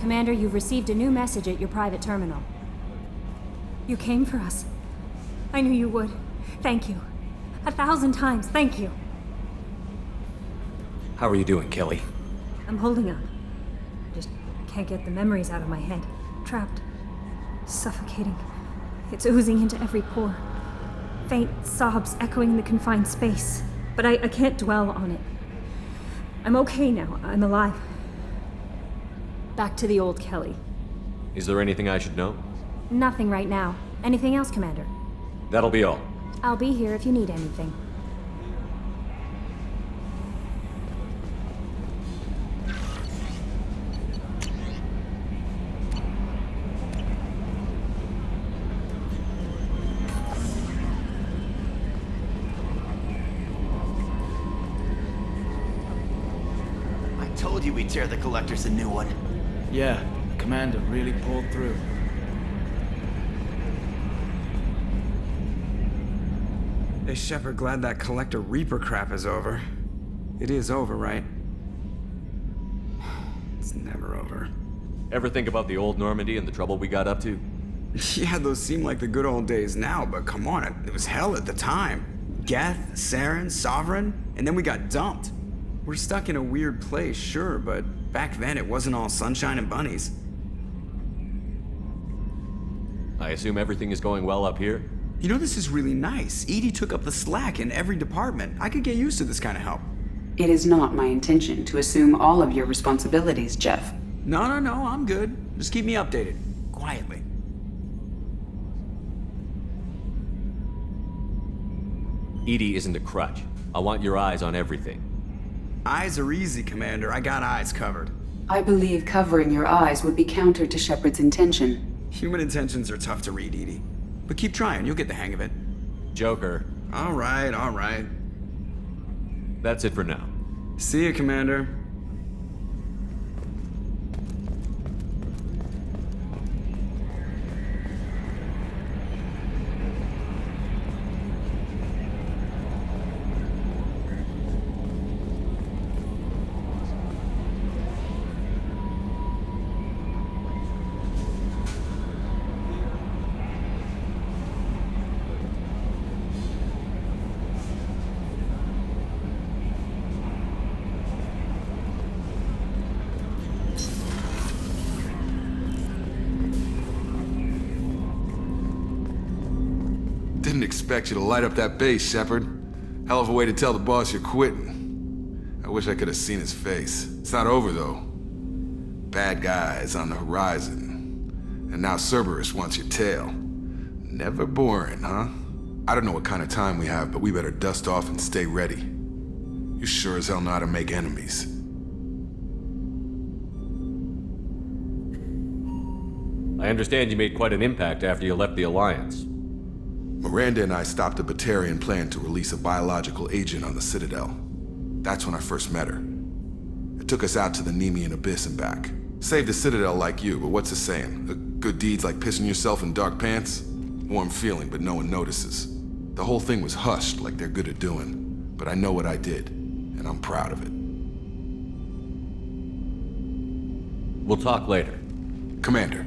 Commander, you've received a new message at your private terminal. You came for us. I knew you would. Thank you. 1,000 times, thank you. How are you doing, Kelly? I'm holding up. Just can't get the memories out of my head. Trapped. Suffocating. It's oozing into every pore. Faint sobs echoing the confined space. But I can't dwell on it. I'm okay now. I'm alive. Back to the old Kelly. Is there anything I should know? Nothing right now. Anything else, Commander? That'll be all. I'll be here if you need anything. I told you we'd tear the Collectors a new one. Yeah, the Commander really pulled through. Hey, Shepard, glad that Collector Reaper crap is over. It is over, right? It's never over. Ever think about the old Normandy and the trouble we got up to? Yeah, those seem like the good old days now, but come on, it was hell at the time. Geth, Saren, Sovereign, and then we got dumped. We're stuck in a weird place, sure, but back then it wasn't all sunshine and bunnies. I assume everything is going well up here? You know, this is really nice. EDI took up the slack in every department. I could get used to this kind of help. It is not my intention to assume all of your responsibilities, Jeff. No, I'm good. Just keep me updated. Quietly. EDI isn't a crutch. I want your eyes on everything. Eyes are easy, Commander. I got eyes covered. I believe covering your eyes would be counter to Shepard's intention. Human intentions are tough to read, EDI. But keep trying, you'll get the hang of it. Joker. All right. That's it for now. See you, Commander. Didn't expect you to light up that base, Shepard. Hell of a way to tell the boss you're quitting. I wish I could have seen his face. It's not over, though. Bad guys on the horizon. And now Cerberus wants your tail. Never boring, huh? I don't know what kind of time we have, but we better dust off and stay ready. You sure as hell know how to make enemies. I understand you made quite an impact after you left the Alliance. Miranda and I stopped a Batarian plan to release a biological agent on the Citadel. That's when I first met her. It took us out to the Nemean Abyss and back. Saved the Citadel like you, but what's the saying? Good deeds like pissing yourself in dark pants? Warm feeling, but no one notices. The whole thing was hushed like they're good at doing. But I know what I did, and I'm proud of it. We'll talk later. Commander.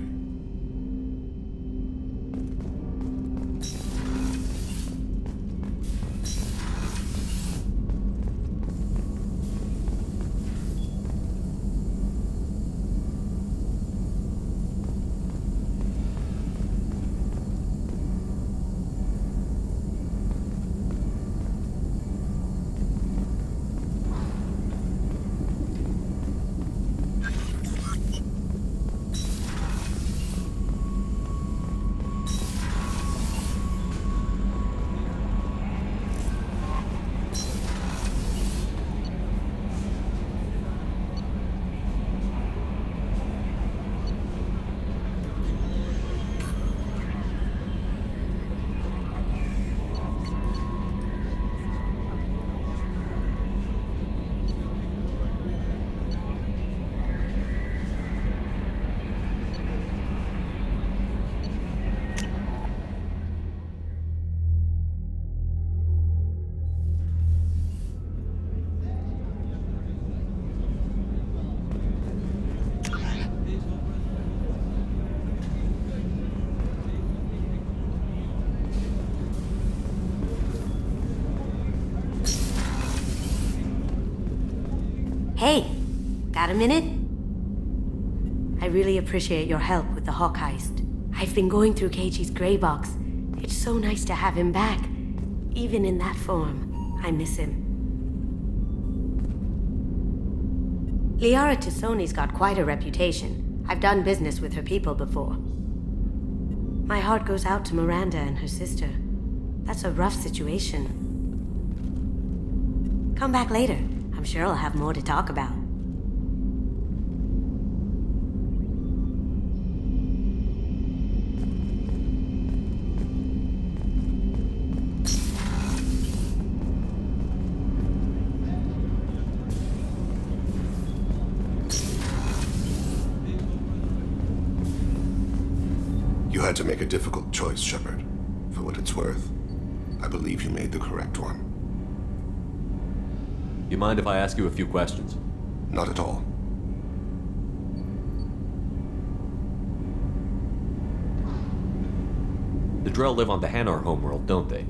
Hey, got a minute? I really appreciate your help with the Hawk heist. I've been going through Keiichi's gray box. It's so nice to have him back. Even in that form, I miss him. Liara T'Soni's got quite a reputation. I've done business with her people before. My heart goes out to Miranda and her sister. That's a rough situation. Come back later. I'm sure I'll have more to talk about. You had to make a difficult choice, Shepard. For what it's worth, I believe you made the correct one. You mind if I ask you a few questions? Not at all. The Drell live on the Hanar homeworld, don't they?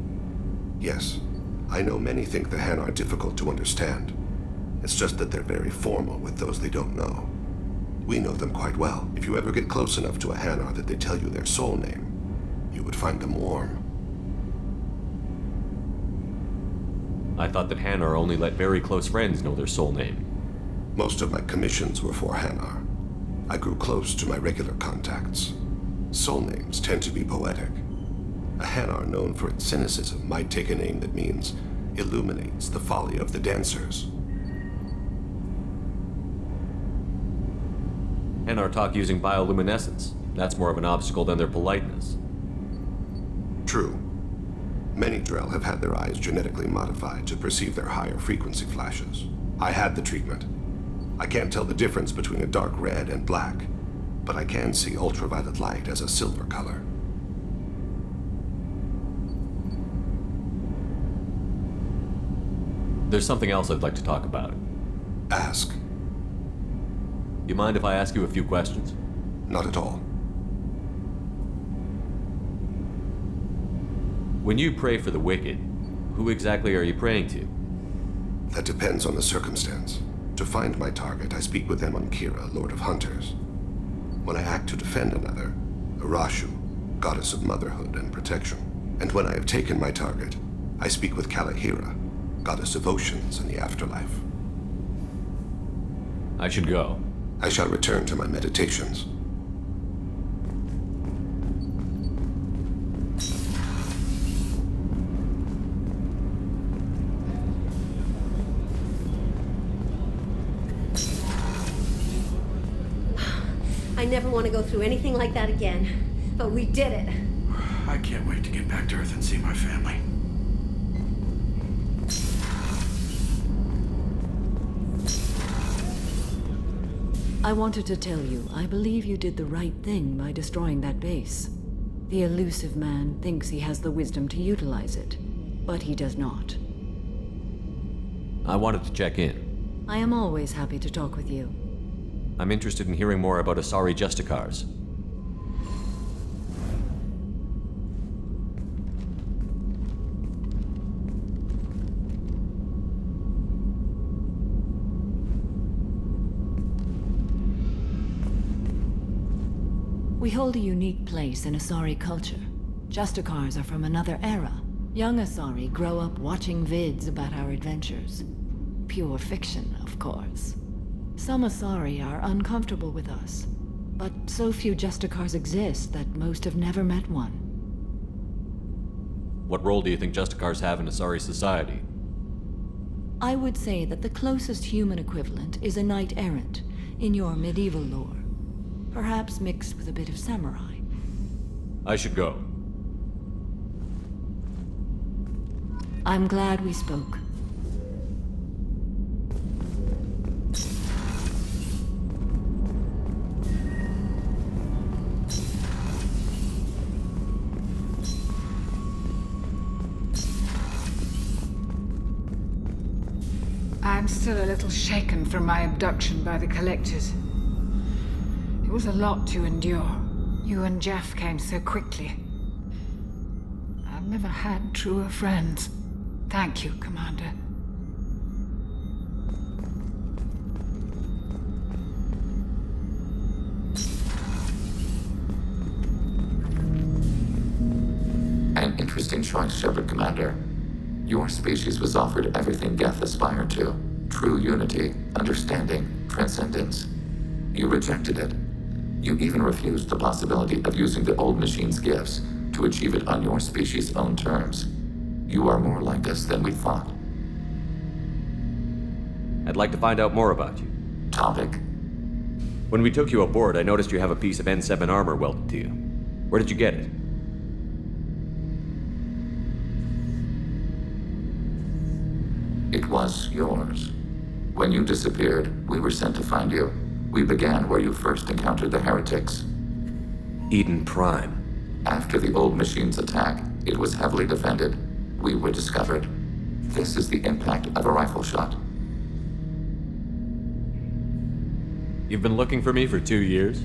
Yes. I know many think the Han are difficult to understand. It's just that they're very formal with those they don't know. We know them quite well. If you ever get close enough to a Hanar that they tell you their soul name, you would find them warm. I thought that Hanar only let very close friends know their soul name. Most of my commissions were for Hanar. I grew close to my regular contacts. Soul names tend to be poetic. A Hanar known for its cynicism might take a name that means illuminates the folly of the dancers. Hanar talk using bioluminescence. That's more of an obstacle than their politeness. True. Many Drell have had their eyes genetically modified to perceive their higher frequency flashes. I had the treatment. I can't tell the difference between a dark red and black, but I can see ultraviolet light as a silver color. There's something else I'd like to talk about. Ask. You mind if I ask you a few questions? Not at all. When you pray for the wicked, who exactly are you praying to? That depends on the circumstance. To find my target, I speak with them on Kira, Lord of Hunters. When I act to defend another, Arashu, goddess of motherhood and protection. And when I have taken my target, I speak with Kalahira, goddess of oceans and the afterlife. I should go. I shall return to my meditations. I never want to go through anything like that again, but we did it. I can't wait to get back to Earth and see my family. I wanted to tell you, I believe you did the right thing by destroying that base. The elusive man thinks he has the wisdom to utilize it, but he does not. I wanted to check in. I am always happy to talk with you. I'm interested in hearing more about Asari Justicars. We hold a unique place in Asari culture. Justicars are from another era. Young Asari grow up watching vids about our adventures. Pure fiction, of course. Some Asari are uncomfortable with us, but so few Justicars exist that most have never met one. What role do you think Justicars have in Asari society? I would say that the closest human equivalent is a knight-errant in your medieval lore. Perhaps mixed with a bit of samurai. I should go. I'm glad we spoke. I'm still a little shaken from my abduction by the Collectors. It was a lot to endure. You and Jeff came so quickly. I've never had truer friends. Thank you, Commander. interesting choice, Shepard Commander. Your species was offered everything Geth aspired to. True unity, understanding, transcendence. You rejected it. You even refused the possibility of using the old machine's gifts to achieve it on your species' own terms. You are more like us than we thought. I'd like to find out more about you. Topic? When we took you aboard, I noticed you have a piece of N7 armor welded to you. Where did you get it? It was yours. When you disappeared, we were sent to find you. We began where you first encountered the heretics. Eden Prime. After the old machine's attack, it was heavily defended. We were discovered. This is the impact of a rifle shot. You've been looking for me for 2 years?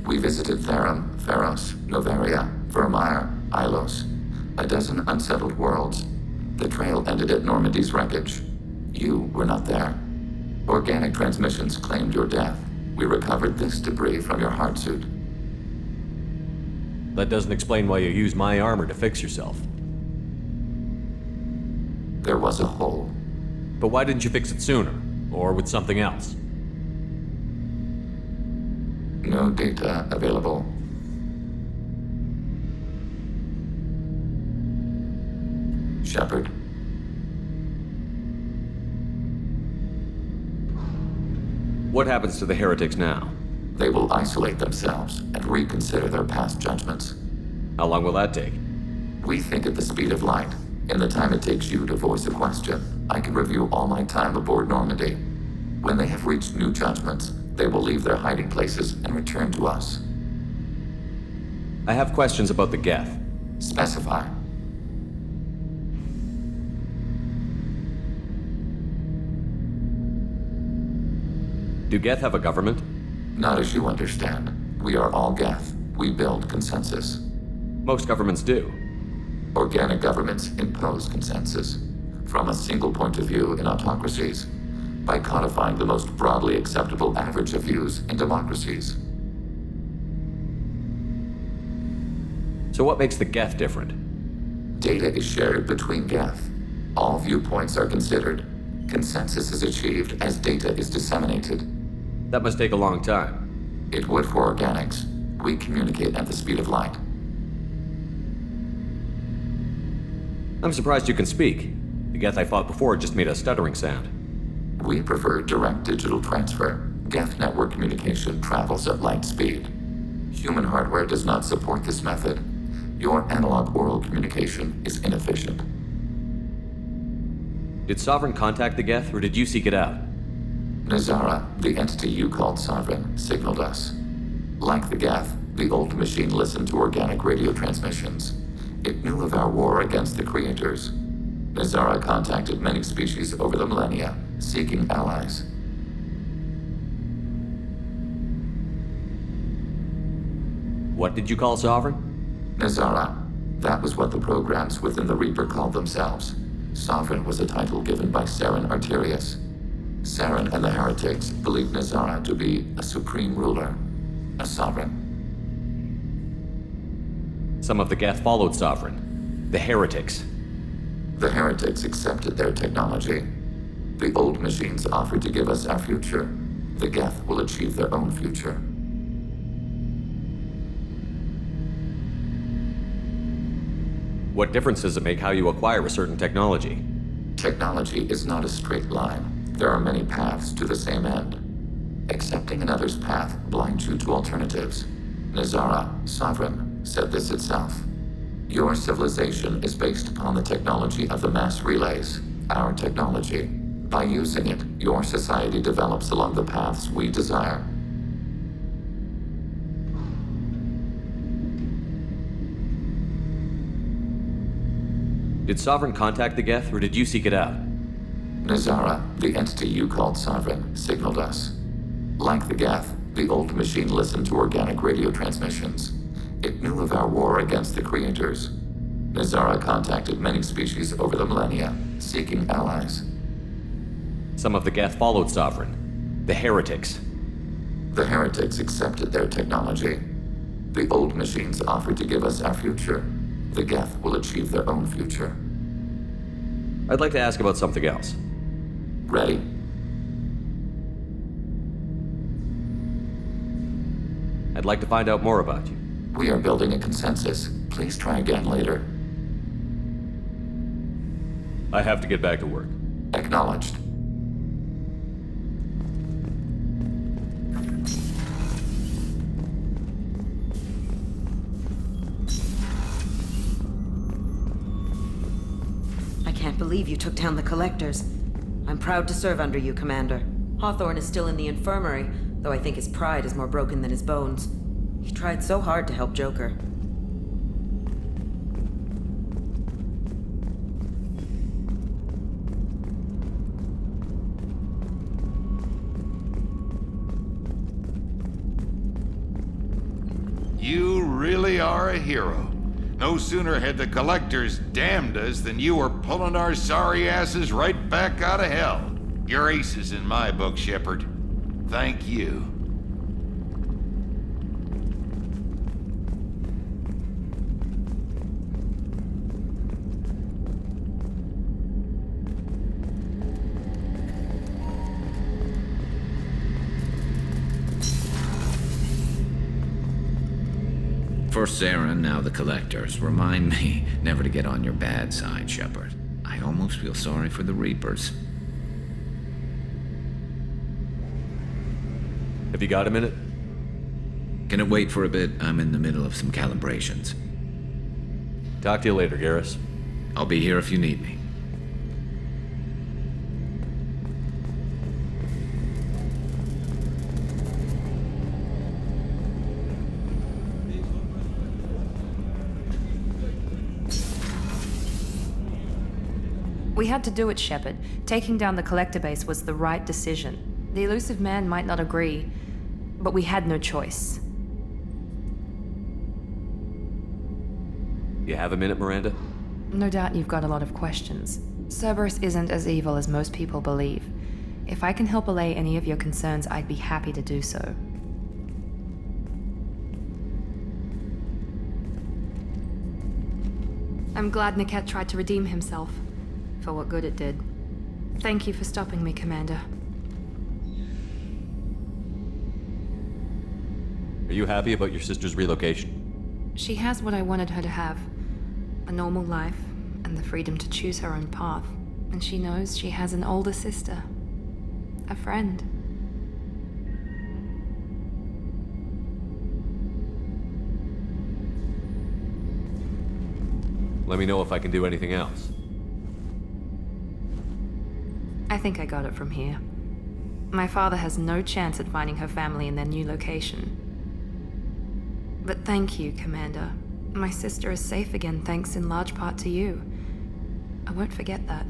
We visited Therum, Pharos, Noveria, Vermeer, Ilos. A dozen unsettled worlds. The trail ended at Normandy's wreckage. You were not there. Organic transmissions claimed your death. We recovered this debris from your heart suit. That doesn't explain why you used my armor to fix yourself. There was a hole. But why didn't you fix it sooner? Or with something else? No data available. Shepard. What happens to the heretics now? They will isolate themselves and reconsider their past judgments. How long will that take? We think at the speed of light. In the time it takes you to voice a question, I can review all my time aboard Normandy. When they have reached new judgments, they will leave their hiding places and return to us. I have questions about the Geth. Specify. Do Geth have a government? Not as you understand. We are all Geth. We build consensus. Most governments do. Organic governments impose consensus. From a single point of view in autocracies. By codifying the most broadly acceptable average of views in democracies. So what makes the Geth different? Data is shared between Geth. All viewpoints are considered. Consensus is achieved as data is disseminated. That must take a long time. It would for organics. We communicate at the speed of light. I'm surprised you can speak. The Geth I fought before just made a stuttering sound. We prefer direct digital transfer. Geth network communication travels at light speed. Human hardware does not support this method. Your analog oral communication is inefficient. Did Sovereign contact the Geth, or did you seek it out? Nazara, the entity you called Sovereign, signaled us. Like the Geth, the old machine listened to organic radio transmissions. It knew of our war against the creators. Nazara contacted many species over the millennia, seeking allies. What did you call Sovereign? Nazara. That was what the programs within the Reaper called themselves. Sovereign was a title given by Saren Arterius. Saren and the heretics believed Nazara to be a supreme ruler, a sovereign. Some of the Geth followed Sovereign. The heretics. The heretics accepted their technology. The old machines offered to give us our future. The Geth will achieve their own future. What difference does it make how you acquire a certain technology? Technology is not a straight line. There are many paths to the same end. Accepting another's path blinds you to alternatives. Nazara, Sovereign, said this itself. Your civilization is based upon the technology of the mass relays, our technology. By using it, your society develops along the paths we desire. Did Sovereign contact the Geth, or did you seek it out? Nazara, the entity you called Sovereign, signaled us. Like the Geth, the old machine listened to organic radio transmissions. It knew of our war against the creators. Nazara contacted many species over the millennia, seeking allies. Some of the Geth followed Sovereign. The heretics. The heretics accepted their technology. The old machines offered to give us our future. The Geth will achieve their own future. I'd like to ask about something else. Ready? I'd like to find out more about you. We are building a consensus. Please try again later. I have to get back to work. Acknowledged. I can't believe you took down the Collectors. I'm proud to serve under you, Commander. Hawthorne is still in the infirmary, though I think his pride is more broken than his bones. He tried so hard to help Joker. You really are a hero. No sooner had the Collectors damned us than you were pulling our sorry asses right back out of hell. You're aces in my book, Shepard. Thank you. First Saren, now the Collectors. Remind me never to get on your bad side, Shepard. I almost feel sorry for the Reapers. Have you got a minute? Can it wait for a bit? I'm in the middle of some calibrations. Talk to you later, Garrus. I'll be here if you need me. We had to do it, Shepard. Taking down the Collector base was the right decision. The Illusive Man might not agree, but we had no choice. You have a minute, Miranda? No doubt you've got a lot of questions. Cerberus isn't as evil as most people believe. If I can help allay any of your concerns, I'd be happy to do so. I'm glad Niket tried to redeem himself. For what good it did. Thank you for stopping me, Commander. Are you happy about your sister's relocation? She has what I wanted her to have. A normal life, and the freedom to choose her own path. And she knows she has an older sister. A friend. Let me know if I can do anything else. I think I got it from here. My father has no chance at finding her family in their new location. But thank you, Commander. My sister is safe again thanks in large part to you. I won't forget that.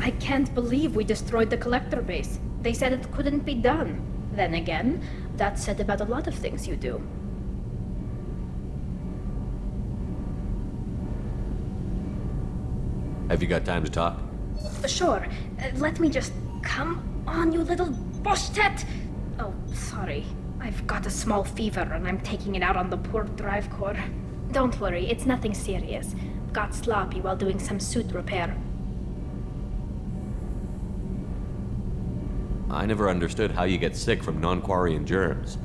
I can't believe we destroyed the Collector base. They said it couldn't be done. Then again, that's said about a lot of things you do. Have you got time to talk? Sure. Let me just... Come on, you little boshtet! Oh, sorry. I've got a small fever and I'm taking it out on the poor drive core. Don't worry, it's nothing serious. Got sloppy while doing some suit repair. I never understood how you get sick from non-Quarian germs.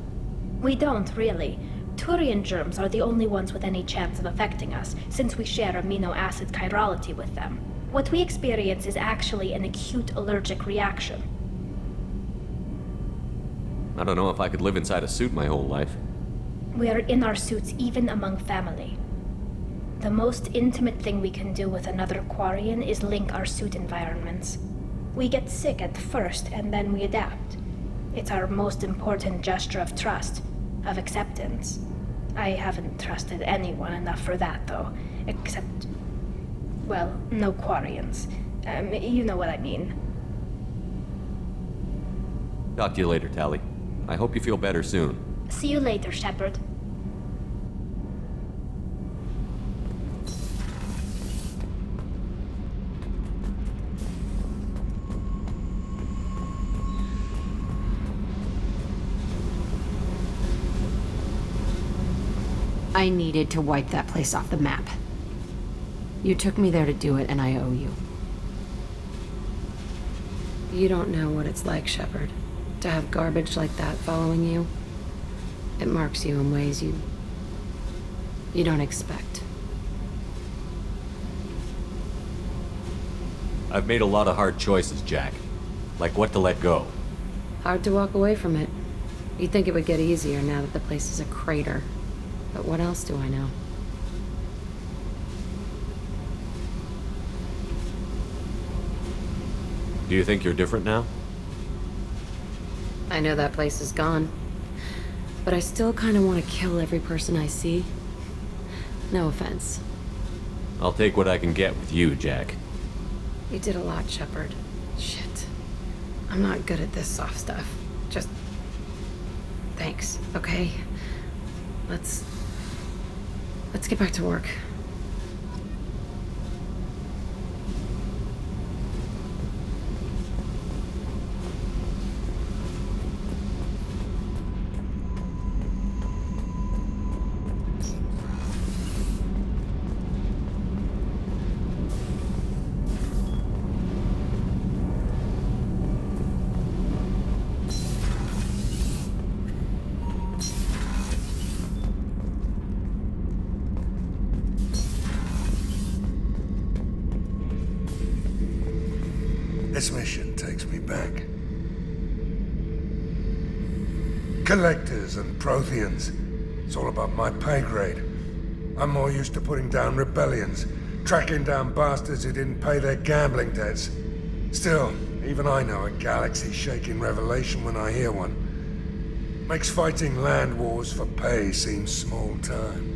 We don't, really. Turian germs are the only ones with any chance of affecting us, since we share amino acid chirality with them. What we experience is actually an acute allergic reaction. I don't know if I could live inside a suit my whole life. We are in our suits even among family. The most intimate thing we can do with another Quarian is link our suit environments. We get sick at first, and then we adapt. It's our most important gesture of trust, of acceptance. I haven't trusted anyone enough for that, though. Except... well, no Quarians. You know what I mean. Talk to you later, Tali. I hope you feel better soon. See you later, Shepard. I needed to wipe that place off the map. You took me there to do it, and I owe you. You don't know what it's like, Shepard, to have garbage like that following you. It marks you in ways you don't expect. I've made a lot of hard choices, Jack. Like what to let go. Hard to walk away from it. You'd think it would get easier now that the place is a crater. But what else do I know? Do you think you're different now? I know that place is gone. But I still kind of want to kill every person I see. No offense. I'll take what I can get with you, Jack. You did a lot, Shepard. Shit. I'm not good at this soft stuff. Just... thanks, okay? Let's get back to work. This mission takes me back. Collectors and Protheans. It's all about my pay grade. I'm more used to putting down rebellions, tracking down bastards who didn't pay their gambling debts. Still, even I know a galaxy-shaking revelation when I hear one. Makes fighting land wars for pay seem small time.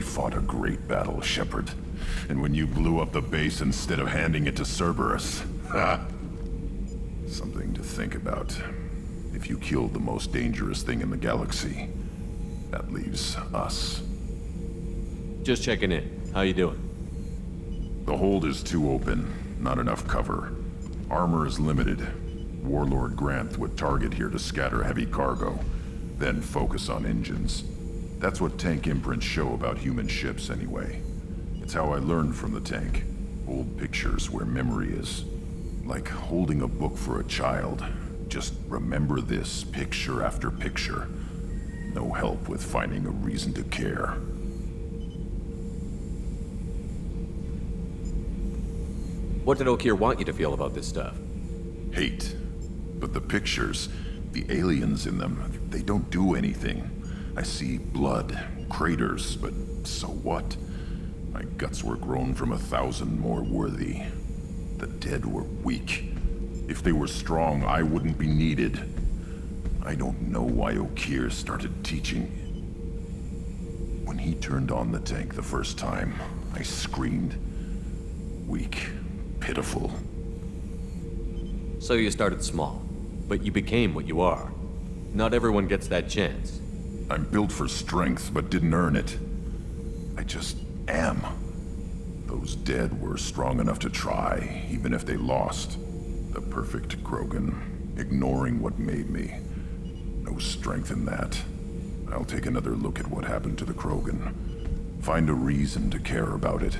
Fought a great battle, Shepard. And when you blew up the base instead of handing it to Cerberus, something to think about. If you killed the most dangerous thing in the galaxy, that leaves us. Just checking in. How you doing? The hold is too open. Not enough cover. Armor is limited. Warlord Granth would target here to scatter heavy cargo, then focus on engines. That's what tank imprints show about human ships, anyway. It's how I learned from the tank. Old pictures where memory is. Like holding a book for a child. Just remember this, picture after picture. No help with finding a reason to care. What did Okeer want you to feel about this stuff? Hate. But the pictures, the aliens in them, they don't do anything. I see blood, craters, but so what? My guts were grown from 1,000 more worthy. The dead were weak. If they were strong, I wouldn't be needed. I don't know why Okeer started teaching. When he turned on the tank the first time, I screamed. Weak, pitiful. So you started small, but you became what you are. Not everyone gets that chance. I'm built for strength, but didn't earn it. I just am. Those dead were strong enough to try, even if they lost. The perfect Krogan, ignoring what made me. No strength in that. I'll take another look at what happened to the Krogan. Find a reason to care about it.